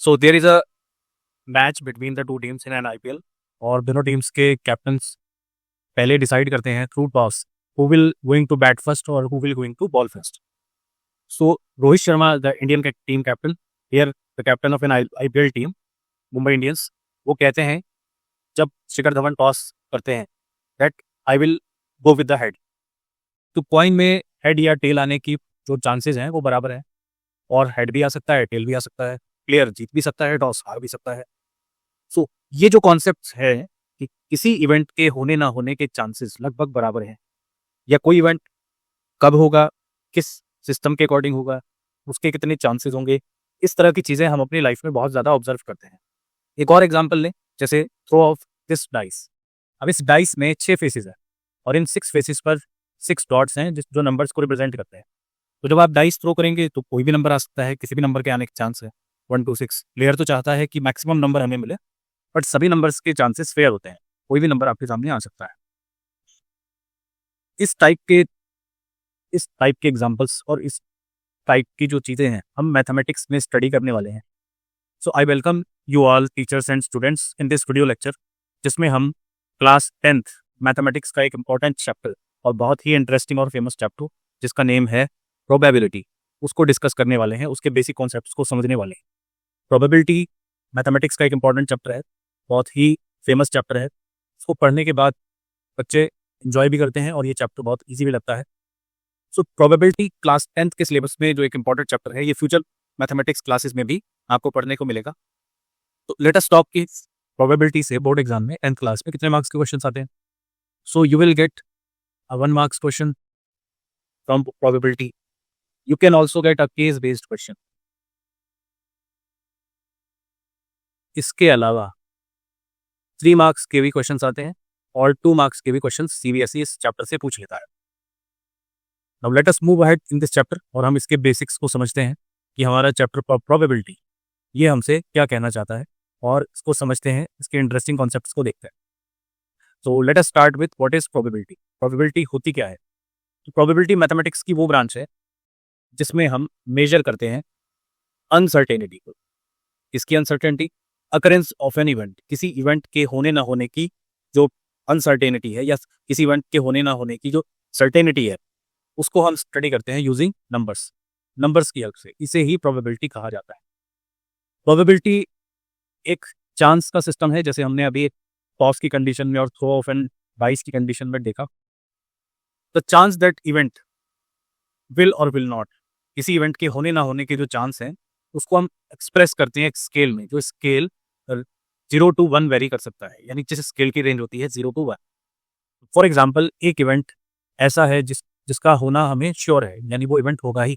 So there is a match between the two teams in an IPL और दोनों teams के captains पहले decide करते हैं through toss who will going to bat first और who will going to bowl first. So Rohit Sharma the Indian team captain, here the captain of an IPL team Mumbai Indians, वो कहते हैं जब शिखर धवन टॉस करते हैं that I will go with the head. तो coin में head या टेल आने की जो चांसेस हैं वो बराबर है, और हेड भी आ सकता है, टेल भी आ सकता है, प्लेयर जीत भी सकता है, टॉस हार भी सकता है. सो ये जो कॉन्सेप्ट है कि किसी इवेंट के होने ना होने के चांसेस लगभग बराबर हैं, या कोई इवेंट कब होगा, किस सिस्टम के अकॉर्डिंग होगा, उसके कितने चांसेस होंगे, इस तरह की चीज़ें हम अपनी लाइफ में बहुत ज़्यादा ऑब्जर्व करते हैं. एक और एग्जांपल लें, जैसे थ्रो ऑफ दिस डाइस. अब इस डाइस में 6 फेसेस है और इन 6 फेसेस पर 6 डॉट्स हैं जो नंबर्स को रिप्रेजेंट करते हैं. तो जब आप डाइस थ्रो करेंगे तो कोई भी नंबर आ सकता है, किसी भी नंबर के आने के चांस है 1 to 6. प्लेयर तो चाहता है कि मैक्सिमम नंबर हमें मिले, बट सभी नंबर्स के चांसेस फेयर होते हैं, कोई भी नंबर आपके सामने आ सकता है. इस टाइप के एग्जांपल्स और इस टाइप की जो चीज़ें हैं हम मैथमेटिक्स में स्टडी करने वाले हैं. So I welcome you all teachers and students in this video lecture, जिसमें हम क्लास 10th मैथमेटिक्स का एक इम्पॉर्टेंट चैप्टर और बहुत ही इंटरेस्टिंग और फेमस चैप्टर जिसका नेम है प्रोबेबिलिटी, उसको डिस्कस करने वाले हैं, उसके बेसिक कॉन्सेप्ट्स को समझने वाले हैं. प्रोबेबिलिटी मैथमेटिक्स का एक इम्पॉर्टेंट चैप्टर है, बहुत ही फेमस चैप्टर है. इसको पढ़ने के बाद बच्चे इंजॉय भी करते हैं और ये चैप्टर बहुत ईजी भी लगता है. सो प्रोबेबिलिटी क्लास 10th के सिलेबस में जो एक इंपॉर्टेंट चैप्टर है, ये फ्यूचर मैथमेटिक्स क्लासेस में भी आपको पढ़ने को मिलेगा. तो लेट अस टॉक कि प्रोबेबिलिटी से बोर्ड एग्जाम में 10th क्लास में कितने मार्क्स के क्वेश्चन आते हैं. So you will get a 1 marks question from probability. You can also get a case based question. इसके अलावा 3 marks के भी क्वेश्चंस आते हैं और 2 marks के भी क्वेश्चंस सीबीएसई इस चैप्टर से पूछ लेता है. Now let us move ahead in this chapter और हम इसके बेसिक्स को समझते हैं कि हमारा चैप्टर प्रोबेबिलिटी ये हमसे क्या कहना चाहता है, और इसको समझते हैं, इसके इंटरेस्टिंग कॉन्सेप्ट्स को देखते हैं. तो let us start with what is probability. Probability होती क्या है? तो प्रोबेबिलिटी मैथमेटिक्स की वो ब्रांच है जिसमें हम मेजर करते हैं अनसर्टेनिटी को. इसकी uncertainty, occurrence of an event, किसी इवेंट के होने ना होने की जो अनसर्टेनिटी है, या किसी इवेंट के होने ना होने की जो सर्टेनिटी है, उसको हम स्टडी करते हैं यूजिंग नंबर्स की हेल्प से. इसे ही प्रोबेबिलिटी कहा जाता है. प्रोबेबिलिटी एक चांस का सिस्टम है, जैसे हमने अभी टॉस की कंडीशन में और थ्रो ऑफ एन डाइस की कंडीशन में देखा. The chance that event will और विल नॉट, किसी इवेंट के होने ना होने के जो चांस हैं उसको हम एक्सप्रेस करते हैं एक स्केल में, जो स्केल 0 to 1 वेरी कर सकता है, यानी जिस स्केल की रेंज होती है 0 to 1. फॉर एग्जाम्पल, एक इवेंट ऐसा है जिसका होना हमें श्योर है, यानी वो इवेंट होगा ही,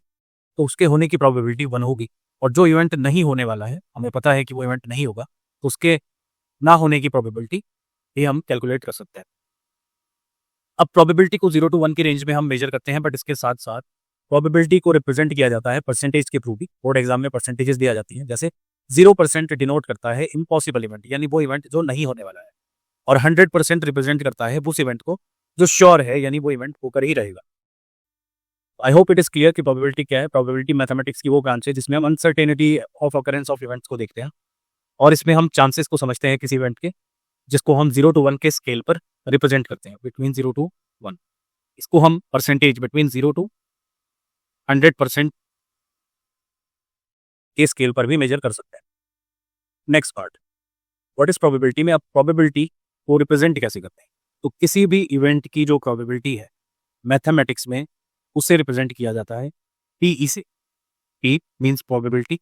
तो उसके होने की प्रोबेबिलिटी 1 होगी. और जो इवेंट नहीं होने वाला है, हमें पता है कि वो इवेंट नहीं होगा, तो उसके ना होने की प्रोबेबिलिटी ये हम कैलकुलेट कर सकते हैं. अब प्रोबेबिलिटी को 0 to 1 की रेंज में हम मेजर करते हैं, बट इसके साथ साथ प्रोबेबिलिटी को रिप्रेजेंट किया जाता है परसेंटेज के थ्रू भी. बोर्ड एग्जाम में परसेंटेजेस दिया जाती हैं, जैसे 0% डिनोट करता है इम्पॉसिबल इवेंट, यानी वो इवेंट जो नहीं होने वाला है, और 100% रिप्रेजेंट करता है उस इवेंट को जो श्योर है, यानी वो इवेंट होकर ही रहेगा. आई होप इट इज क्लियर कि प्रोबेबिलिटी क्या है. प्रोबेबिलिटी मैथमेटिक्स की वो ब्रांच है जिसमें हम uncertainty of occurrence of events को देखते हैं, और इसमें हम चांसेस को समझते हैं किसी इवेंट के, जिसको हम 0 to 1 के स्केल पर रिप्रेजेंट करते हैं, बिटवीन 0 to 1. इसको हम परसेंटेज बिटवीन 0 to 100% के स्केल पर भी मेजर कर सकते हैं. Next part, what is probability में. अब प्रोबेबिलिटी को रिप्रेजेंट कैसे करते हैं? तो किसी भी इवेंट की जो प्रोबेबिलिटी है मैथमेटिक्स में, उसे रिप्रेजेंट किया जाता है पीई से. P means probability,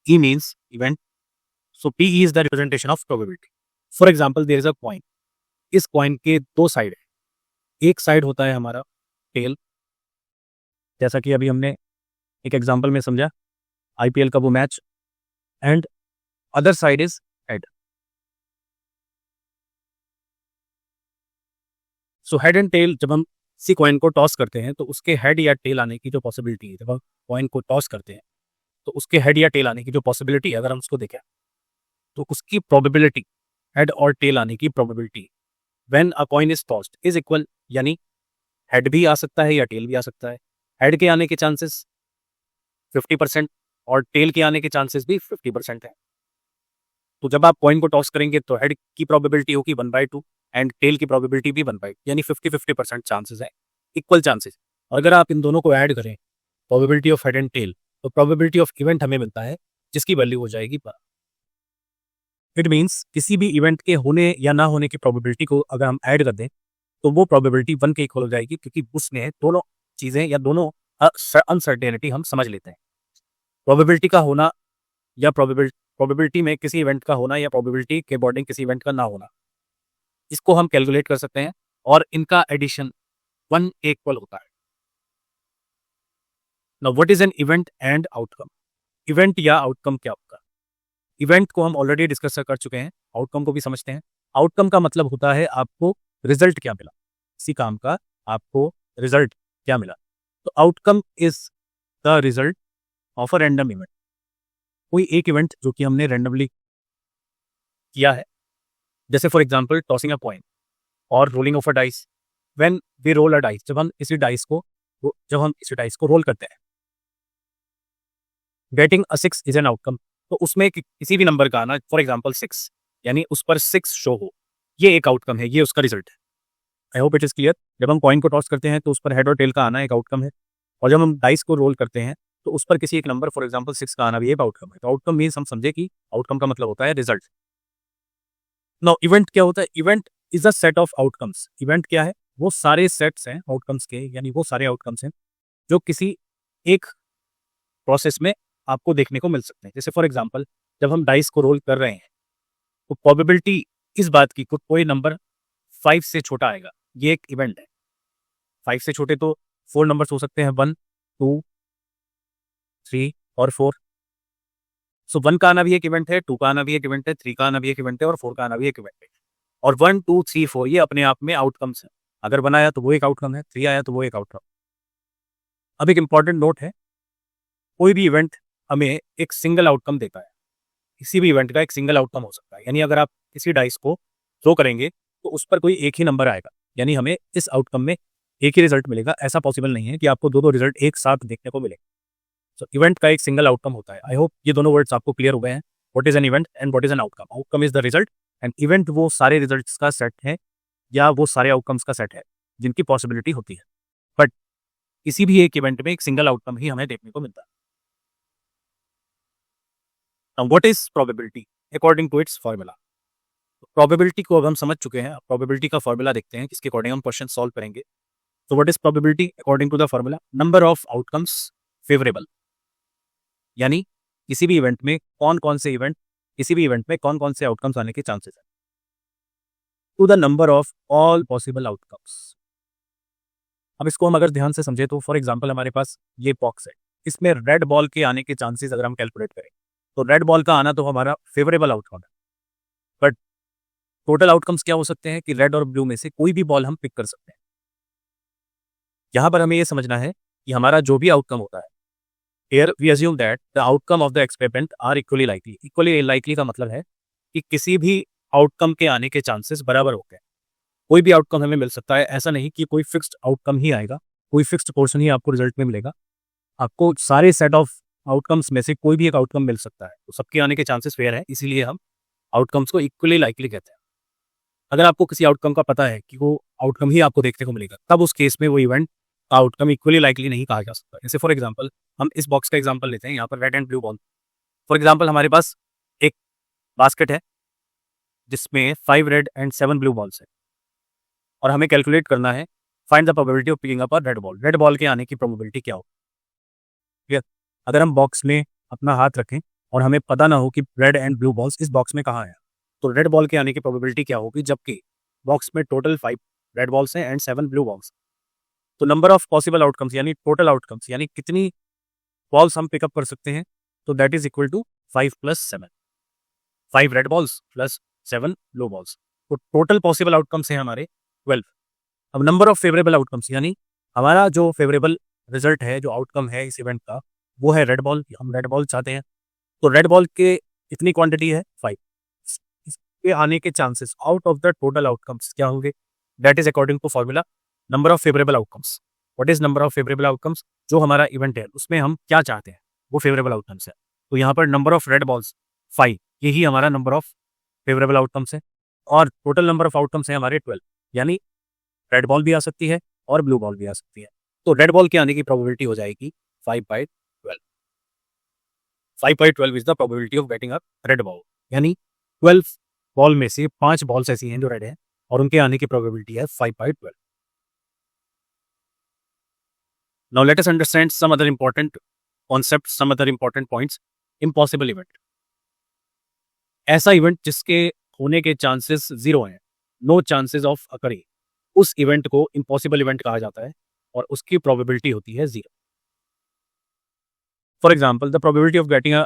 E means event. So PE is the representation of probability. For example, there is a coin. इस कॉइन के 2 साइड है. एक साइड होता है हमारा टेल, जैसा कि अभी हमने एक एग्जाम्पल में समझा, आईपीएल का वो match, and other side is head. So head and tail, जब हम किसी कॉइन को टॉस करते हैं तो उसके हेड या टेल आने की जो पॉसिबिलिटी है, जब हम कॉइन को टॉस करते हैं तो उसके हेड या टेल आने की जो पॉसिबिलिटी है, अगर हम उसको देखें तो उसकी प्रोबेबिलिटी, हेड और टेल आने की probability when a coin is tossed is equal, यानी हेड भी आ सकता है या टेल भी आ सकता है. हेड के आने के चांसेस 50% और टेल के आने के चांसेस भी 50% है. तो जब आप कॉइन को टॉस करेंगे तो हेड की प्रोबेबिलिटी होगी 1/2 एंड टेल की प्रोबेबिलिटी भी 1/2, यानी 50-50% चांसेस है, इक्वल चांसेस। अगर आप इन दोनों को ऐड करें, probability of head and tail, तो प्रोबेबिलिटी ऑफ इवेंट हमें मिलता है जिसकी वैल्यू हो जाएगी 12। इट मीन्स किसी भी इवेंट के होने या ना होने की प्रोबेबिलिटी को अगर हम ऐड कर दें तो वो प्रोबेबिलिटी 1 के इक्वल हो जाएगी, क्योंकि उसमें दोनों चीज़ें या दोनों अनसर्टेनिटी हम समझ लेते हैं। प्रोबेबिलिटी का होना या प्रोबेबिलिटी में किसी इवेंट का होना या प्रोबेबिलिटी के अकॉर्डिंग किसी इवेंट का ना होना, इसको हम कैलकुलेट कर सकते हैं और इनका एडिशन 1 के इक्वल होता है। Now what is an event and outcome? Event या आउटकम क्या होगा? इवेंट को हम ऑलरेडी डिस्कस कर चुके हैं, आउटकम को भी समझते हैं। आउटकम का मतलब होता है आपको रिजल्ट क्या मिला, किसी काम का आपको रिजल्ट क्या मिला। तो outcome is the result of a random event. कोई एक इवेंट जो कि हमने रैंडमली किया है, जैसे for example tossing a coin और rolling of a dice. When we roll a dice, जब हम इसी डाइस को रोल करते हैं, getting a 6 is an outcome. तो उसमें किसी भी नंबर का आना, फॉर एग्जांपल 6, यानी उस पर 6 शो हो, ये एक आउटकम है, ये उसका रिजल्ट है। आई होप इट इज क्लियर। जब हम कॉइन को टॉस करते हैं तो उस पर हेड और टेल का आना एक आउटकम है, और जब हम डाइस को रोल करते हैं तो उस पर किसी एक नंबर, फॉर एग्जांपल 6 का आना भी एक आउटकम है। तो आउटकम मीन्स हम समझे कि आउटकम का मतलब होता है रिजल्ट। नाउ इवेंट क्या होता है? Event is a set of outcomes. Event क्या है? वो सारे सेट्स हैं आउटकम्स के, यानी वो सारे आउटकम्स हैं जो किसी एक प्रोसेस में आपको देखने को मिल सकते हैं। जैसे फॉर एग्जांपल जब हम डाइस को रोल कर रहे हैं तो प्रोबेबिलिटी इस बात की कोई नंबर 5 से छोटा आएगा, ये एक इवेंट है। 5 से छोटे तो 4 नंबर्स हो सकते हैं, 1, 2, 3 और 4। सो 1 का आना भी एक इवेंट है, 2 का आना भी एक इवेंट है, 3 का आना भी एक इवेंट है और 4 का आना भी एक इवेंट है। और 1, 2, 3, 4 ये अपने आप में आउटकम्स हैं। अगर 1 आया तो वो एक आउटकम है, 3 आया तो वो एक आउटकम। अब एक इंपॉर्टेंट नोट है, कोई भी इवेंट हमें एक सिंगल आउटकम देता है। किसी भी इवेंट का एक सिंगल आउटकम हो सकता है, यानी अगर आप किसी डाइस को थ्रो करेंगे तो उस पर कोई एक ही नंबर आएगा, यानी हमें इस आउटकम में एक ही रिजल्ट मिलेगा। ऐसा पॉसिबल नहीं है कि आपको दो रिजल्ट एक साथ देखने को मिले। सो इवेंट का एक सिंगल आउटकम होता है। आई होप ये दोनों वर्ड्स आपको क्लियर हो गए हैं। What is an event and what is an outcome? Outcome is the result and event वो सारे रिजल्ट्स का सेट है या वो सारे आउटकम्स का सेट है जिनकी पॉसिबिलिटी होती है। बट किसी भी एक इवेंट में एक सिंगल आउटकम ही हमें देखने को मिलता है। Now what is probability according to its formula? Probability को अब हम समझ चुके हैं, प्रोबेबिलिटी का फॉर्मूला देखते हैं किसके अकॉर्डिंग हम क्वेश्चन सॉल्व करेंगे। तो what is probability according to the formula? Number of outcomes favourable, यानी किसी भी इवेंट में कौन कौन से आउटकम्स आने के चांसेस है, to the number of all possible outcomes. अब इसको हम अगर ध्यान से समझे तो फॉर एग्जांपल हमारे पास ये बॉक्स है, इसमें रेड बॉल के आने के चांसेस अगर हम कैलकुलेट करें तो रेड बॉल का आना तो हमारा फेवरेबल आउटकम है। बट टोटल आउटकम्स क्या हो सकते हैं कि रेड और ब्लू में से कोई भी बॉल हम पिक कर सकते हैं। यहां पर हमें यह समझना है कि हमारा जो भी आउटकम होता है, here we assume that the outcome of the experiment are equally likely। equally likely का मतलब है कि किसी भी आउटकम के आने के चांसेस बराबर हो गए। कोई भी आउटकम हमें मिल सकता है, ऐसा नहीं कि कोई फिक्स्ड आउटकम ही आएगा, कोई फिक्स्ड पोर्शन ही आपको रिजल्ट में मिलेगा। आपको सारे सेट ऑफ आउटकम्स में से कोई भी एक आउटकम मिल सकता है, तो सबके आने के चांसेस फेयर है, इसीलिए हम आउटकम्स को इक्वली लाइकली कहते हैं। अगर आपको किसी आउटकम का पता है कि वो आउटकम ही आपको देखने को मिलेगा, तब उस केस में वो इवेंट का आउटकम इक्वली लाइकली नहीं कहा जा सकता। जैसे फॉर एग्जांपल हम इस बॉक्स का एग्जांपल लेते हैं, यहाँ पर red and blue ball. For example हमारे पास एक बास्केट है जिसमें 5 रेड एंड 7 ब्लू बॉल्स है और हमें कैलकुलेट करना है find the probability of picking up a red ball. Red ball के आने की प्रोबेबिलिटी क्या हो? क्लियर? अगर हम बॉक्स में अपना हाथ रखें और हमें पता ना हो कि रेड एंड ब्लू बॉल्स इस बॉक्स में कहाँ है, तो रेड बॉल के आने की प्रोबेबिलिटी क्या होगी, जबकि बॉक्स में टोटल 5 रेड बॉल्स हैं एंड 7 ब्लू बॉल्स। तो नंबर ऑफ पॉसिबल आउटकम्स यानी टोटल आउटकम्स, यानी कितनी बॉल्स हम पिकअप कर सकते हैं, तो that is equal to 5 + 7, 5 red balls plus 7 blue balls. तो टोटल पॉसिबल आउटकम्स हैं हमारे 12। अब नंबर ऑफ फेवरेबल आउटकम्स, यानी हमारा जो फेवरेबल रिजल्ट है, जो आउटकम है इस इवेंट का, वो है रेड बॉल। हम रेड बॉल चाहते हैं, तो रेड बॉल के इतनी क्वांटिटी है 5। इसके आने के chances out of the total outcomes क्या होंगे? That is according to formula number of favourable outcomes. What is number of favourable outcomes? जो हमारा इवेंट है उसमें हम क्या चाहते हैं, वो फेवरेबल आउटकम्स है। तो यहाँ पर नंबर ऑफ रेड बॉल्स 5, यही हमारा नंबर ऑफ फेवरेबल आउटकम्स है, और टोटल नंबर ऑफ आउटकम्स हैं हमारे 12, यानी रेड बॉल भी आ सकती है और ब्लू बॉल भी आ सकती है। तो रेड बॉल के आने की प्रोबेबिलिटी हो जाएगी 5/12। 5/12 is the probability of getting a red ball, यानी 12 बॉल में से 5 बॉल्स ऐसी हैं जो रेड हैं और उनके आने की प्रोबेबिलिटी है 5/12। Now let us understand some other important concept, some other important points. Impossible event, ऐसा इवेंट जिसके होने के चांसेस 0 हैं, नो चांसेस ऑफ अकरिंग, उस इवेंट को इम्पॉसिबल इवेंट कहा जाता है और उसकी प्रोबेबिलिटी होती है 0। For example, the probability of getting a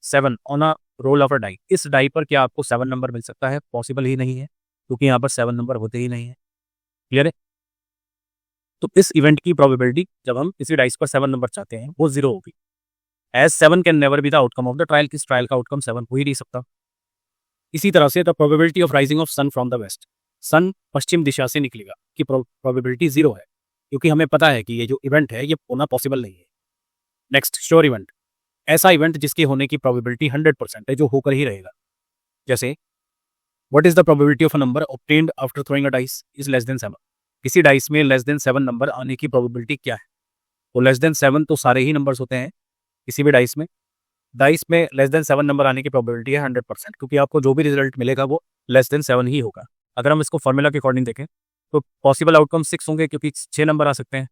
7 on a roll of a die, इस डाई पर क्या आपको 7 नंबर मिल सकता है? पॉसिबल ही नहीं है, क्योंकि यहाँ पर 7 नंबर होते ही नहीं है। क्लियर है? तो इस इवेंट की प्रोबेबिलिटी, जब हम किसी डाइस पर 7 नंबर चाहते हैं, वो 0 होगी। As 7 can never be the outcome of the trial, किस ट्रायल का आउटकम 7 हो ही नहीं सकता। इसी तरह से the probability of rising of sun from the west, sun पश्चिम दिशा से निकलेगा की प्रोबेबिलिटी 0 है, क्योंकि हमें पता है कि ये जो इवेंट है ये होना पॉसिबल नहीं है। नेक्स्ट, श्योर इवेंट, ऐसा इवेंट जिसके होने की प्रोबेबिलिटी 100% है, जो होकर ही रहेगा। जैसे what is the probability of a number obtained after throwing a dice is less than 7, किसी डाइस में लेस देन 7 नंबर आने की प्रोबेबिलिटी क्या है? तो लेस देन 7 तो सारे ही नंबर्स होते हैं किसी भी डाइस में लेस देन 7 नंबर आने की प्रोबेबिलिटी है 100%, क्योंकि आपको जो भी रिजल्ट मिलेगा वो लेस देन 7 ही होगा। अगर हम इसको फॉर्मूला के अकॉर्डिंग देखें तो पॉसिबल आउटकम 6 होंगे, क्योंकि 6 नंबर आ सकते हैं,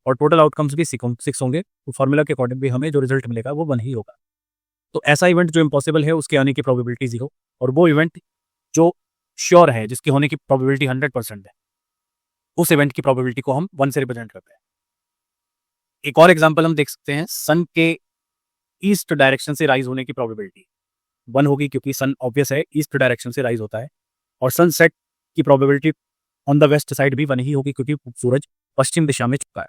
और टोटल आउटकम्स भी 6 होंगे, तो फॉर्मूला के अकॉर्डिंग भी हमें जो रिजल्ट मिलेगा वो 1 ही होगा। तो ऐसा इवेंट जो इम्पॉसिबल है उसके आने की प्रोबेबिलिटी 0, और वो इवेंट जो श्योर है, जिसकी होने की प्रोबेबिलिटी 100% है, उस इवेंट की प्रोबेबिलिटी को हम 1 से रिप्रेजेंट करते हैं। एक और एग्जांपल हम देख सकते हैं, सन के ईस्ट डायरेक्शन से राइज होने की प्रोबेबिलिटी 1 होगी, क्योंकि सन ऑब्वियस है ईस्ट डायरेक्शन से राइज होता है, और सनसेट की probability on the west side भी 1 ही होगी, क्योंकि सूरज पश्चिम दिशा में झुका है।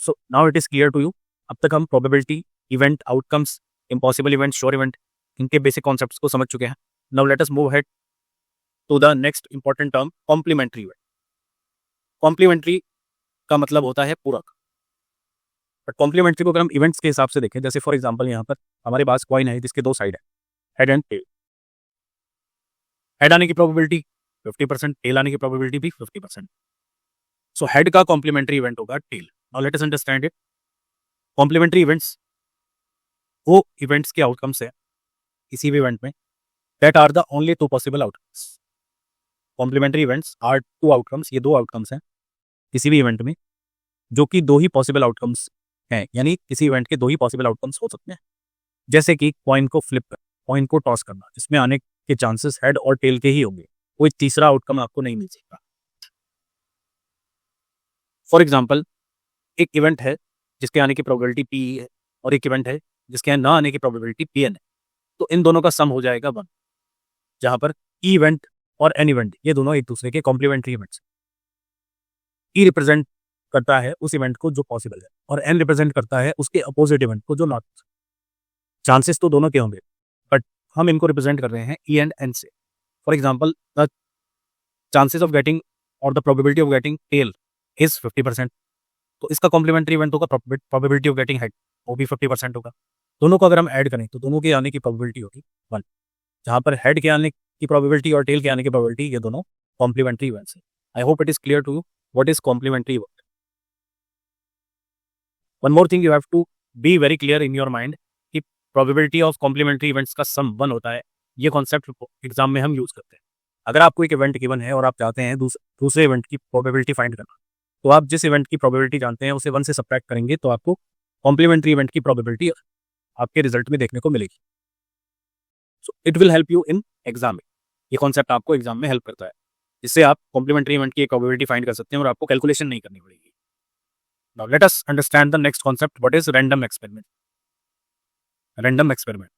So now it is clear to you. अब तक हम probability, event, outcomes, impossible event, sure event, इनके बेसिक कॉन्सेप्ट्स को समझ चुके हैं। Now let us move head to the next important term, complementary event. Complementary का मतलब होता है पूरक, बट कॉम्प्लीमेंट्री को अगर हम इवेंट्स के हिसाब से देखें, जैसे फॉर एग्जांपल यहाँ पर हमारे पास कॉइन है जिसके 2 साइड है, हेड एंड टेल। हेड आने की प्रोबेबिलिटी 50%, टेल आने की प्रोबेबिलिटी भी 50%। सो हेड का कॉम्प्लीमेंट्री इवेंट होगा tail. Now let us understand it. Complementary events वो इवेंट्स के आउटकम्स है किसी भी इवेंट में that are the only 2 possible outcomes. Complementary events are 2 outcomes, ये 2 आउटकम्स हैं किसी भी इवेंट में, जो कि 2 ही पॉसिबल आउटकम्स हैं, यानी किसी इवेंट के 2 ही पॉसिबल आउटकम्स हो सकते हैं। जैसे कि कॉइन को फ्लिप करना, कॉइन को टॉस करना, जिसमें आने के चांसेस हेड और टेल के ही होंगे, कोई तीसरा आउटकम आपको नहीं मिल सकता। फॉर एग्जाम्पल, एक इवेंट है जिसके आने की प्रोबेबिलिटी पी है, और एक इवेंट है जिसके ना आने की प्रोबेबिलिटी पी एन है, तो इन दोनों का सम हो जाएगा 1, जहां पर ई इवेंट और एन इवेंट ये दोनों एक दूसरे के कॉम्प्लीमेंट्री इवेंट्स। ई रिप्रेजेंट करता है उस इवेंट को जो पॉसिबल है, और एन रिप्रेजेंट करता है उसके अपोजिट इवेंट को जो नॉट। चांसेस तो दोनों के होंगे, बट हम इनको रिप्रेजेंट कर रहे हैं ई एंड एन से। For example, the chances of getting और the probability of getting tail is 50%, तो इसका कॉम्प्लीमेंट्री इवेंट होगा प्रोबेबिलिटी ऑफ गेटिंग हेड, वो भी 50% होगा। दोनों को अगर हम ऐड करें तो दोनों के आने की प्रोबेबिलिटी होगी 1, जहां पर हेड के आने की प्रोबेबिलिटी और टेल के आने की प्रोबेबिलिटी ये दोनों कॉम्प्लीमेंट्री इवेंट्स हैं। I hope it is clear to you what is complementary event. One more thing you have to be very clear in your mind कि प्रोबेबिलिटी ऑफ कॉम्प्लीमेंट्री इवेंट्स का sum 1 होता है। ये concept exam में हम use करते हैं। अगर आपको एक इवेंट गिवन है और आप चाहते हैं दूसरे इवेंट की प्रोबेबिलिटी फाइंड करना, तो आप जिस इवेंट की प्रोबेबिलिटी जानते हैं उसे 1 से सब्ट्रैक्ट करेंगे, तो आपको कॉम्प्लीमेंट्री इवेंट की प्रोबेबिलिटी आपके रिजल्ट में देखने को मिलेगी। So it will help you in exam में। ये कॉन्सेप्ट आपको एग्जाम में हेल्प करता है, जिससे आप कॉम्प्लीमेंट्री इवेंट की एक प्रोबेबिलिटी फाइंड कर सकते हैं और आपको कैलकुलेशन नहीं करनी पड़ेगी। Now let us understand the next concept, what is random experiment. Random experiment,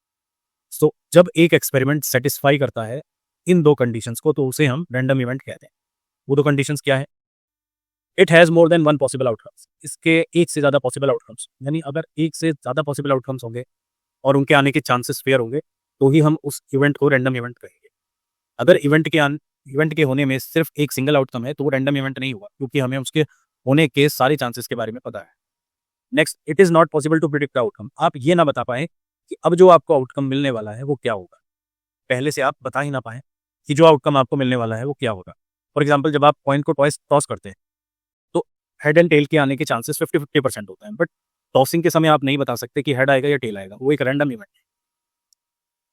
so जब एक एक्सपेरिमेंट सेटिस्फाई करता है इन 2 कंडीशंस को, तो उसे हम रैंडम इवेंट कहते हैं। वो 2 कंडीशंस क्या है? It has more than 1 possible outcomes, इसके एक से ज़्यादा पॉसिबल आउटकम्स, यानी अगर एक से ज़्यादा पॉसिबल आउटकम्स होंगे और उनके आने के चांसेस फेयर होंगे, तो ही हम उस इवेंट को रैंडम इवेंट कहेंगे। अगर इवेंट के होने में सिर्फ एक सिंगल आउटकम है तो वो रैंडम इवेंट नहीं हुआ, क्योंकि हमें उसके होने के सारे चांसेस के बारे में पता है। Next, it is not possible to predict the outcome, आप ये ना बता पाए कि अब जो आपको आउटकम मिलने वाला है वो क्या होगा। पहले से आप बता ही ना पाएँ कि जो आउटकम आपको मिलने वाला है वो क्या होगा। फॉर एग्जाम्पल जब आप कॉइन को टॉस करते हैं तो हेड एंड टेल के आने के चांसेस 50-50% होते हैं, बट टॉसिंग के समय आप नहीं बता सकते कि हेड आएगा या टेल आएगा, वो एक रैंडम इवेंट है।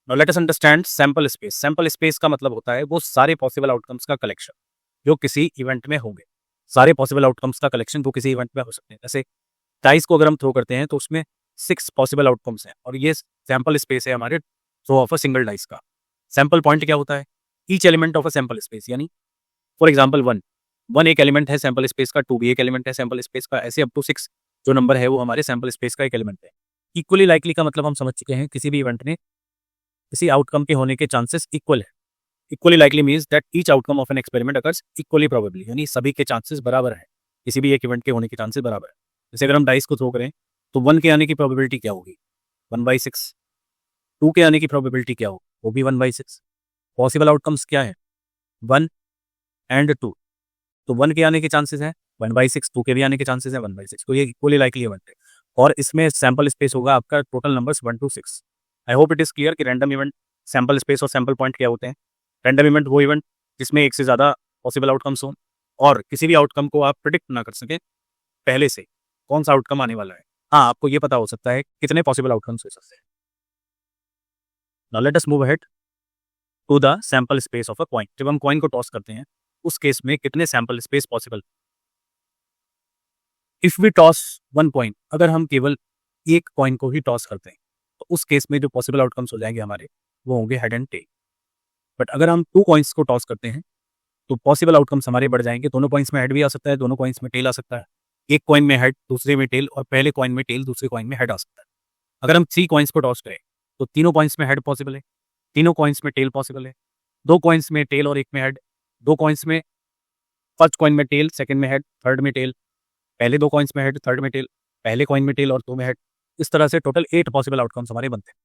Now let us understand sample space. Sample space का मतलब होता है वो सारे पॉसिबल आउटकम्स का कलेक्शन जो किसी इवेंट में होंगे। सारे पॉसिबल आउटकम्स का कलेक्शन जो किसी इवेंट में हो सकते हैं। जैसे डाइस को अगर हम थ्रो करते हैं तो उसमें 6 पॉसिबल आउटकम्स हैं और ये सैंपल स्पेस है हमारे throw of a single dice का। सैंपल पॉइंट क्या होता है? Each element of a sample space, यानी फॉर एग्जाम्पल 1 एक एलिमेंट है सैंपल स्पेस का, 2 भी एक एलिमेंट है सैंपल स्पेस का, ऐसे अप टू 6 जो नंबर है वो हमारे सैंपल स्पेस का एक एलिमेंट है। इक्वली लाइकली का मतलब हम समझ चुके हैं, किसी भी इवेंट में किसी आउटकम के होने के चांसेस इक्वल है। Equally likely means that each outcome of an experiment occurs equally probably, यानी सभी के चांसेस बराबर है, किसी भी एक इवेंट के होने के चांसेस बराबर है। जैसे अगर हम डाइस को थ्रो करें तो 1 के आने की प्रोबेबिलिटी क्या होगी? 1/6। 2 के आने की प्रोबेबिलिटी क्या होगी? वो भी 1/6। पॉसिबल आउटकम्स क्या है? 1 एंड 2। तो 1 के आने के चांसेस हैं 1/6, 2 के भी आने के चांसेस हैं 1/6। तो ये इक्वली लाइकली इवेंट है और इसमें सैंपल स्पेस होगा आपका total numbers 1 to 6। I hope it is clear कि रैंडम इवेंट, सैंपल स्पेस और सैंपल पॉइंट क्या होते हैं। रैंडम इवेंट वो इवेंट जिसमें एक से ज़्यादा पॉसिबल आउटकम्स हों और किसी भी आउटकम को आप प्रिडिक्ट ना कर सकें पहले से कौन सा आउटकम आने वाला है। हाँ, आपको ये पता हो सकता है कितने पॉसिबल आउटकम्स हो सकते हैं। Now let us move ahead to the sample space of a coin. जब हम कॉइन को टॉस करते हैं उस केस में कितने sample space possible? If we toss 1 coin, अगर हम केवल एक कॉइन को ही टॉस करते हैं तो उस केस में जो पॉसिबल आउटकम्स हो जाएंगे हमारे वो होंगे हेड एंड टेल। बट अगर हम 2 कॉइन्स को टॉस करते हैं तो पॉसिबल आउटकम्स हमारे बढ़ जाएंगे। दोनों कॉइन्स में हेड भी आ सकता है, दोनों कॉइन्स में टेल आ सकता है। एक कॉइन में हेड, दूसरे में टेल, और पहले कॉइन में टेल, दूसरे कॉइन में हेड आ सकता है। अगर हम 3 कॉइन्स को टॉस करें तो तीनों कॉइन्स में हेड पॉसिबल है, तीनों कॉइन्स में टेल पॉसिबल है, 2 कॉइन्स में टेल और एक में हेड, 2 कॉइन्स में फर्स्ट कॉइन में टेल, सेकंड में हेड, थर्ड में टेल, पहले 2 कॉइन्स में हेड, थर्ड में टेल, पहले कॉइन में टेल और 2 में हेड। इस तरह से टोटल 8 पॉसिबल आउटकम्स हमारे बनते हैं।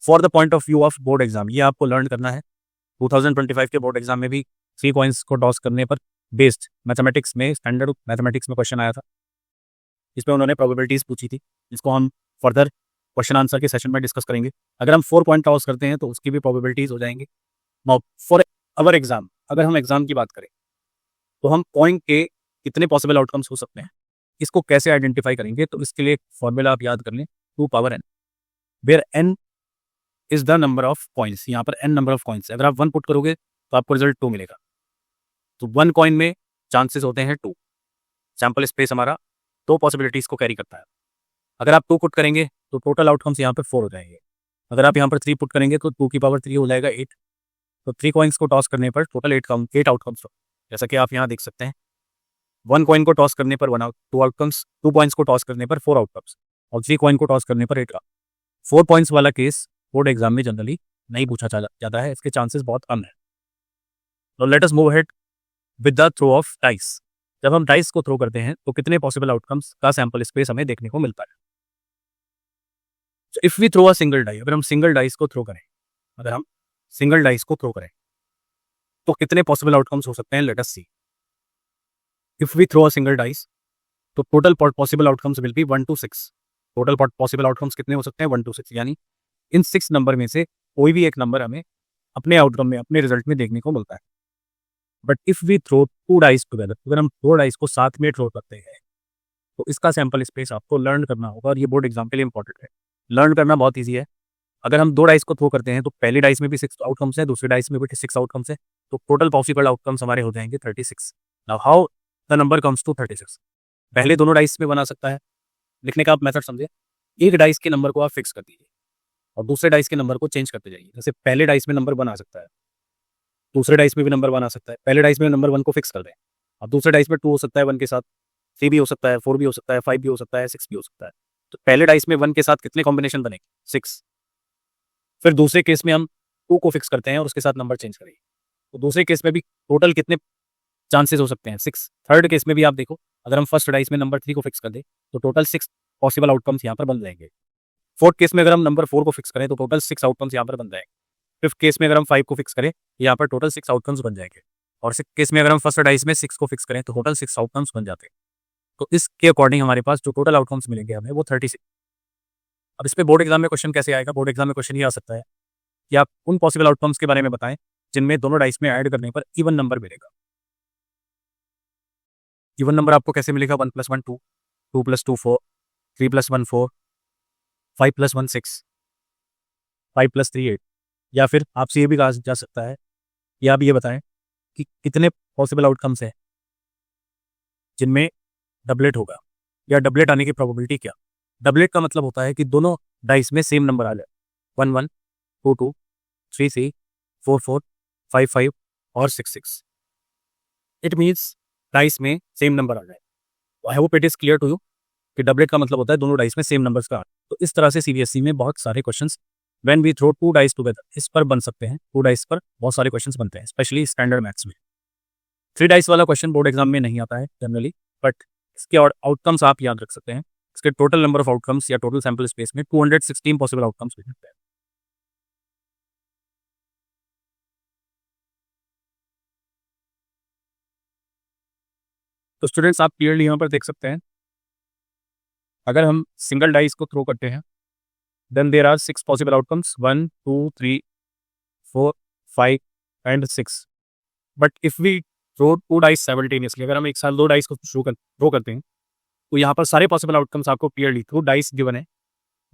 For the point of view of board exam, ये आपको लर्न करना है। 2025 के बोर्ड एग्जाम में भी 3 कॉइन्स को टॉस करने पर बेस्ड मैथमेटिक्स में, स्टैंडर्ड मैथमेटिक्स में क्वेश्चन आया था। इसमें उन्होंने प्रोबेबिलिटीज पूछी थी, जिसको हम फर्दर क्वेश्चन आंसर के सेशन में डिस्कस करेंगे। अगर हम 4 कॉइन टॉस करते हैं तो उसकी भी प्रोबेबिलिटीज हो जाएंगी। नाउ फॉर अवर एग्जाम, अगर हम एग्जाम की बात करें तो हम कॉइन के कितने पॉसिबल आउटकम्स हो सकते हैं, इसको कैसे आइडेंटिफाई करेंगे? तो इसके लिए एक फॉर्मूला आप याद कर लें, 2 power n, where n is the number of coins. यहाँ पर n नंबर ऑफ कॉइन्स है, अगर आप 1 पुट करोगे तो आपको रिजल्ट 2 मिलेगा। तो 1 कॉइन में चांसेस होते हैं 2। सैंपल स्पेस हमारा 2 पॉसिबिलिटीज को कैरी करता है। अगर आप 2 पुट करेंगे तो टोटल आउटकम्स यहाँ पे 4 हो जाएंगे। अगर आप यहाँ पर 3 पुट करेंगे तो 2 की पावर 3 हो जाएगा 8। तो 3 कॉइन्स को टॉस करने पर टोटल 8 आउटकम्स, जैसा कि आप यहाँ देख सकते हैं। 1 कॉइन को टॉस करने पर 2 आउटकम्स, 2 कॉइन्स को टॉस करने पर 4 आउटकम्स और 3 कॉइन को टॉस करने पर 8 का। 4 पॉइंट्स वाला केस बोर्ड एग्जाम में जनरली नहीं पूछा जाता है, इसके चांसेस बहुत कम है। तो let us move ahead with the throw of dice. जब हम डाइस को थ्रो करते हैं तो कितने पॉसिबल आउटकम्स का सैंपल स्पेस हमें देखने को मिलता है? If we throw a single die, अगर हम सिंगल डाइस को थ्रो करें, अगर हम सिंगल डाइस को थ्रो करें तो कितने पॉसिबल आउटकम्स हो सकते हैं? Let us see. If we throw a single dice तो total possible outcomes will be 1 to 6। Total possible outcomes कितने हो सकते हैं? 1 to 6, यानी इन 6 नंबर में से कोई भी एक नंबर हमें अपने आउटकम में, अपने रिजल्ट में देखने को मिलता है। But if we throw 2 dice together, अगर हम 2 डाइस को साथ में थ्रो करते हैं तो इसका सैंपल स्पेस आपको लर्न करना होगा और ये बोर्ड एग्जाम के लिए इंपॉर्टेंट है। लर्न करना बहुत ईजी है। अगर हम 2 डाइस को थ्रो करते हैं तो पहले डाइस में भी 6 आउटकम्स हैं, दूसरे डाइस में भी 6 आउटकम्स हैं, तो टोटल पॉसिबल आउटकम्स हमारे हो जाएंगे 36। Now how the number comes to 36? पहले दोनों डाइस में बना सकता है, लिखने का आप मेथड समझिए। एक डाइस के नंबर को आप फिक्स कर दीजिए और दूसरे डाइस के नंबर को चेंज करते जाइए। जैसे पहले डाइस में नंबर 1 आ सकता है, दूसरे डाइस में भी नंबर 1 आ सकता है। पहले डाइस में नंबर 1 को फिक्स कर दें, अब दूसरे डाइस में 2 हो सकता है 1 के साथ, 3 भी हो सकता है, 4 भी हो सकता है, 5 भी हो सकता है, 6 भी हो सकता है। तो पहले डाइस में 1 के साथ कितने कॉम्बिनेशन बनेंगे? 6। फिर दूसरे केस में हम 2 को फिक्स करते हैं और उसके साथ नंबर चेंज करेंगे, तो दूसरे केस में भी टोटल कितने चांसेस हो सकते हैं? 6। थर्ड केस में भी आप देखो, अगर हम फर्स्ट डाइस में नंबर 3 को फिक्स कर दें तो टोटल 6 पॉसिबल आउटकम्स यहाँ पर बन जाएंगे। फोर्थ केस में अगर हम नंबर 4 को फिक्स करें तो टोटल 6 आउटकम्स यहाँ पर बन जाएंगे। फिफ्थ केस में अगर हम 5 को फिक्स करें, यहाँ पर टोटल 6 आउटकम्स बन जाएंगे। और सिक्स केस में अगर हम फर्स्ट डाइस में 6 को फिक्स करें तो टोटल 6 आउटकम्स बन जाते हैं। तो इसके अकॉर्डिंग हमारे पास जो टोटल आउटकम्स मिलेंगे हमें वो 36। अब इस पे बोर्ड एग्जाम में क्वेश्चन कैसे आएगा? बोर्ड एग्जाम में क्वेश्चन ये आ सकता है कि आप उन पॉसिबल आउटकम्स के बारे में बताएं जिनमें दोनों डाइस में ऐड करने पर इवन नंबर मिलेगा। इवन नंबर आपको कैसे मिलेगा? 1 + 1 2, 2 + 2 4, 3 + 1 4, 5 + 1 6, 5 + 3 8। या फिर आपसे ये भी कहा जा सकता है कि आप ये बताएं कि कितने पॉसिबल आउटकम्स हैं जिनमें डबलेट होगा, या डबलेट आने की प्रोबेबिलिटी क्या। डबलेट का मतलब होता है कि दोनों डाइस में सेम नंबर आ जाए, 1 1, 2 2, 3 3, 4 4, 5 5 और 6 6। इट मीन्स डाइस में सेम नंबर आ जाए। I hope it is clear to you कि डबलेट का मतलब होता है दोनों डाइस में सेम नंबर्स का। तो इस तरह से सीबीएसई में बहुत सारे questions when we throw 2 dice together इस पर बन सकते हैं। 2 डाइस पर बहुत सारे क्वेश्चंस बनते हैं, स्पेशली स्टैंडर्ड मैथ्स में। 3 डाइस वाला क्वेश्चन बोर्ड एग्जाम में नहीं आता है जनरली, बट इसके और आउटकम्स आप याद रख सकते हैं। इसके टोटल नंबर ऑफ आउटकम्स या टोटल सैंपल स्पेस में 216 पॉसिबल आउटकम्स हो सकते हैं। तो स्टूडेंट्स आप क्लियरली यहाँ पर देख सकते हैं, अगर हम सिंगल डाइस को थ्रो करते हैं then there are 6 possible outcomes, 1 2 3 4 5 and 6। But if we throw 2 dice simultaneously, अगर हम एक साथ 2 डाइस को थ्रो करते हैं तो यहाँ पर सारे पॉसिबल आउटकम्स आपको क्लियरली थ्रू डाइस गिवन है।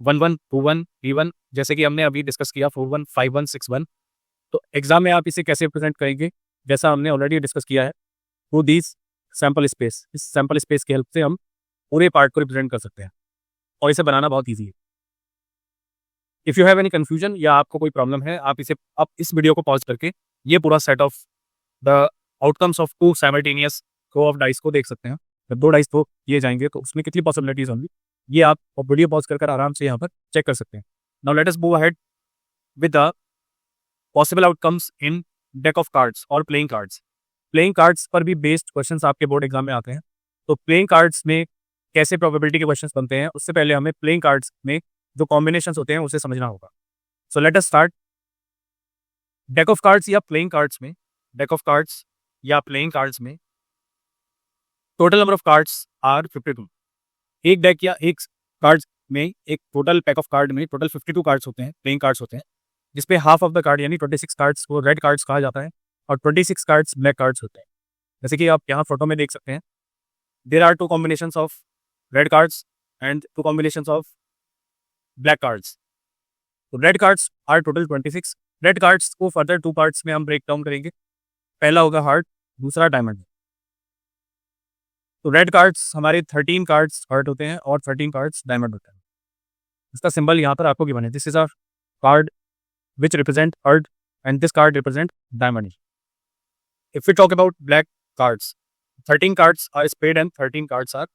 1 1 2 1 3 1, जैसे कि हमने अभी डिस्कस किया 4 1 5 1 6 1। तो एग्जाम में आप इसे कैसे रिप्रेजेंट करेंगे, जैसा हमने ऑलरेडी डिस्कस किया है, थ्रू दिस सैम्पल स्पेस। इस सैम्पल स्पेस की हेल्प से हम पूरे पार्ट को रिप्रेजेंट कर सकते हैं और इसे बनाना बहुत ईजी है। If you have any confusion या आपको कोई प्रॉब्लम है, आप इस वीडियो को पॉज करके ये पूरा set of the outcomes of 2 simultaneous throw of dice को देख सकते हैं। जब 2 डाइस थ्रो किए जाएंगे तो उसमें कितनी पॉसिबिलिटीज होंगी, ये आप वीडियो पॉज कर आराम से यहाँ पर चेक कर सकते हैं। Now let us move ahead with the possible outcomes in deck of cards और प्लेइंग कार्ड्स। प्लेइंग कार्ड्स पर भी बेस्ड क्वेश्चंस आपके बोर्ड एग्जाम में आते हैं। तो प्लेइंग कार्ड्स में कैसे प्रोबेबिलिटी के क्वेश्चंस बनते हैं, उससे पहले हमें प्लेइंग कार्ड्स में जो कॉम्बिनेशंस होते हैं उसे समझना होगा। So let us start. Deck of cards या प्लेइंग कार्ड्स में, डेक ऑफ कार्ड्स या प्लेइंग कार्ड्स में total number of cards are 52। एक डेक या एक कार्ड में, एक टोटल पैक ऑफ कार्ड में टोटल 52 कार्ड्स होते हैं, प्लेइंग कार्ड्स होते हैं, जिसपे हाफ ऑफ द कार्ड यानी 26 कार्ड्स को रेड कार्ड्स कहा जाता है और 26 कार्ड्स ब्लैक कार्ड्स होते हैं। जैसे कि आप यहाँ फोटो में देख सकते हैं, there are 2 combinations of red cards and 2 combinations of black cards. तो red cards are total 26। Red cards को फर्दर 2 पार्ट्स में हम ब्रेक डाउन करेंगे। पहला होगा हार्ट, दूसरा डायमंड। तो रेड कार्ड्स हमारे 13 कार्ड्स हार्ट होते हैं और 13 कार्ड्स डायमंड होते हैं। इसका सिंबल यहाँ पर आपको गिवन है, this is a card which represent heart and this card represent diamond. If we talk about black cards, 13 cards are spade and 13 cards are,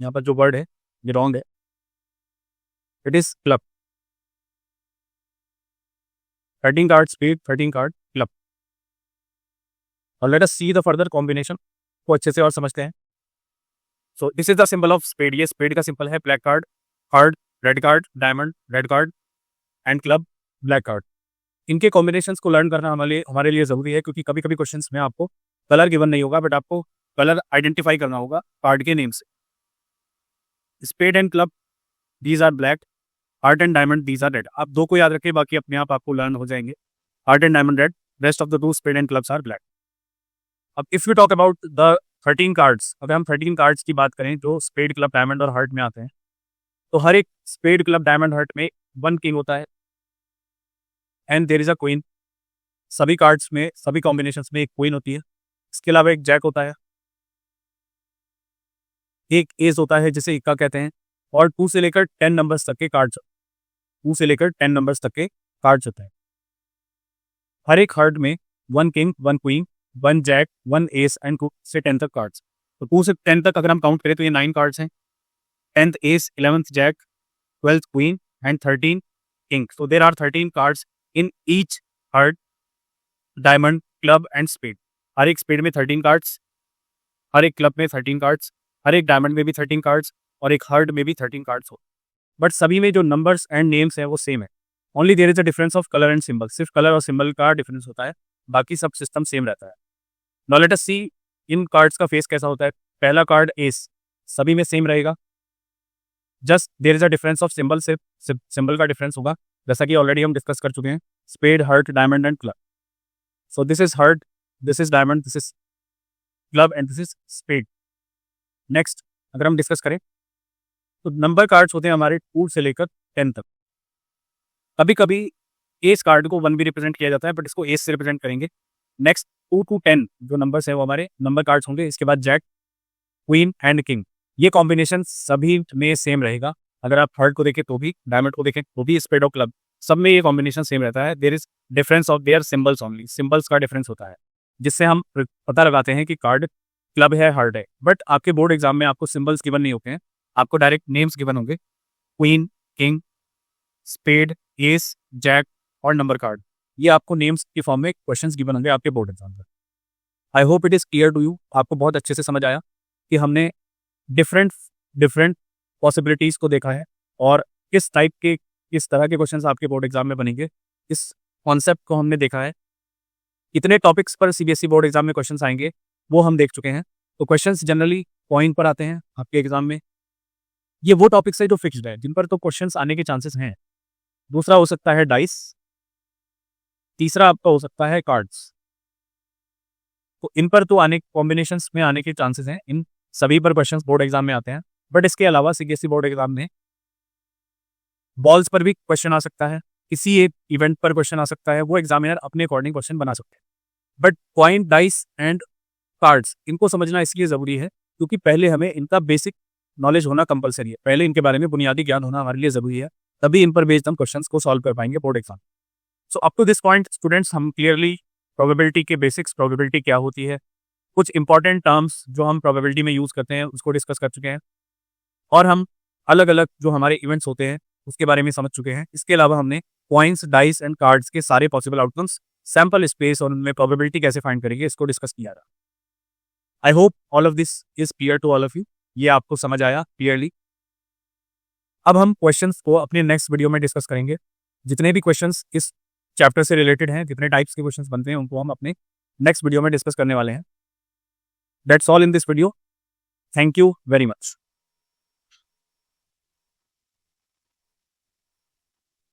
यहाँ पर जो वर्ड है ये रॉन्ग है, it is club. 13 card spade, 13 card club. और let us see the further combination को अच्छे से और समझते हैं। So this is the symbol of spade. ये स्पेड का सिंबल है, black card, heart, red card, diamond, red card and club, black card. इनके कॉम्बिनेशंस को लर्न करना हमारे लिए ज़रूरी है, क्योंकि कभी कभी क्वेश्चंस में आपको कलर गिवन नहीं होगा, बट आपको कलर आइडेंटिफाई करना होगा कार्ड के नेम से। Spade and club these are black, heart and diamond these are red. आप 2 को याद रखें, बाकी अपने आप आपको लर्न हो जाएंगे। Heart and diamond red, rest of the 2 spade and clubs are black. अब if you talk about the 13 cards, अगर हम 13 कार्ड्स की बात करें जो स्पेड, क्लब, डायमंड और हार्ट में आते हैं, तो हर एक स्पेड, क्लब, डायमंड, हार्ट में 1 किंग होता है and there is a queen. सभी कार्ड्स में, सभी कॉम्बिनेशंस में एक क्वीन होती है। इसके अलावा एक जैक होता है, एक एस होता है जिसे इक्का कहते हैं, और 2 से लेकर 10 नंबर्स तक के कार्ड्स, 2 से लेकर 10 नंबर्स तक के कार्ड्स होते हैं। हर एक हार्ट में 1 king, 1 queen, 1 jack, 1 ace and 2 से 10 तक कार्ड्स। तो 2 से 10 तक अगर हम काउंट करें तो ये 9 कार्ड्स हैं। 10th ace, 11th jack, 12th queen and 13 king. So there are 13 cards in each heart, diamond, club and spade। हर एक स्पेड में 13 कार्ड्स, हर एक क्लब में 13 कार्ड्स, हर एक डायमंड में भी 13 कार्ड्स और एक हार्ट में भी 13 कार्ड्स हो। बट सभी में जो नंबर्स एंड नेम्स हैं वो सेम है। Only there is a difference of colour and symbol. सिर्फ कलर और सिंबल का डिफरेंस होता है, बाकी सब सिस्टम सेम रहता है। Now let us see in cards का फेस कैसा होता है। पहला कार्ड एस, सभी में सेम रहेगा, just there is a difference of symbol. सिर्फ सिंबल का डिफरेंस होगा, जैसा कि ऑलरेडी हम डिस्कस कर चुके हैं। spade, heart, diamond and club. So this is heart, this is diamond, this is club and this is spade. Next अगर हम डिस्कस करें तो नंबर कार्ड्स होते हैं हमारे 2 से लेकर 10 तक। कभी कभी एस कार्ड को 1 भी रिप्रेजेंट किया जाता है, बट इसको एस से रिप्रेजेंट करेंगे। नेक्स्ट 2 to 10 जो नंबर्स हैं वो हमारे नंबर कार्ड्स होंगे। इसके बाद जैक, क्वीन एंड किंग, ये कॉम्बिनेशन सभी में सेम रहेगा। अगर आप हार्ट को देखें तो भी, डायमंड को देखें तो भी, स्पेड और क्लब सब में ये कॉम्बिनेशन सेम रहता है। There is difference of their symbols only, symbols का डिफरेंस होता है जिससे हम पता लगाते हैं कि कार्ड क्लब है, हार्ट है। बट आपके बोर्ड एग्जाम में आपको सिंबल्स गिवन नहीं होते हैं, आपको डायरेक्ट नेम्स गिवन होंगे, queen, king, spade, ace, jack और नंबर कार्ड। ये आपको नेम्स की फॉर्म में क्वेश्चंस गिवन होंगे आपके बोर्ड एग्जाम पर। I hope it is clear to you, आपको बहुत अच्छे से समझ आया कि हमने डिफरेंट पॉसिबिलिटीज़ को देखा है और किस तरह के क्वेश्चंस आपके बोर्ड एग्जाम में बनेंगे, इस कॉन्सेप्ट को हमने देखा है। कितने टॉपिक्स पर सीबीएसई बोर्ड एग्जाम में क्वेश्चंस आएंगे वो हम देख चुके हैं। तो क्वेश्चंस जनरली पॉइंट पर आते हैं आपके एग्जाम में। ये वो टॉपिक्स है जो फिक्स्ड है, जिन पर तो क्वेश्चंस आने के चांसेस हैं। दूसरा हो सकता है डाइस, तीसरा आपका हो सकता है कार्ड्स। तो इन पर तो कॉम्बिनेशंस में आने के चांसेस हैं, इन सभी पर क्वेश्चंस बोर्ड एग्जाम में आते हैं। बट इसके अलावा सीबीएसई बोर्ड एग्जाम में बॉल्स पर भी क्वेश्चन आ सकता है, किसी एक इवेंट पर क्वेश्चन आ सकता है, वो एग्जामिनर अपने अकॉर्डिंग क्वेश्चन बना सकते हैं। But point, dice and cards इनको समझना इसलिए ज़रूरी है क्योंकि पहले हमें इनका बेसिक नॉलेज होना कंपलसरी है, पहले इनके बारे में बुनियादी ज्ञान होना हमारे लिए ज़रूरी है, तभी इन पर बेस्ड हम क्वेश्चंस को सॉल्व कर पाएंगे board exam. So up to this point students, हम क्लियरली प्रोबेबिलिटी के बेसिक्स, प्रोबेबिलिटी क्या होती है, कुछ इंपॉर्टेंट टर्म्स जो हम प्रोबेबिलिटी में यूज़ करते हैं उसको डिस्कस कर चुके हैं, और हम अलग अलग जो हमारे इवेंट्स होते हैं उसके बारे में समझ चुके हैं। इसके अलावा हमने पॉइंट्स, डाइस एंड कार्ड्स के सारे पॉसिबल आउटकम्स, सैम्पल स्पेस और उनमें प्रोबेबिलिटी कैसे फाइंड करेंगे इसको डिस्कस किया था। I hope all of this is clear to all of you, ये आपको समझ आया क्लियरली। अब हम क्वेश्चंस को अपने नेक्स्ट वीडियो में डिस्कस करेंगे। जितने भी क्वेश्चंस इस चैप्टर से रिलेटेड हैं, जितने टाइप्स के क्वेश्चंस बनते हैं, उनको हम अपने नेक्स्ट वीडियो में डिस्कस करने वाले हैं। That's all in this video. Thank you very much.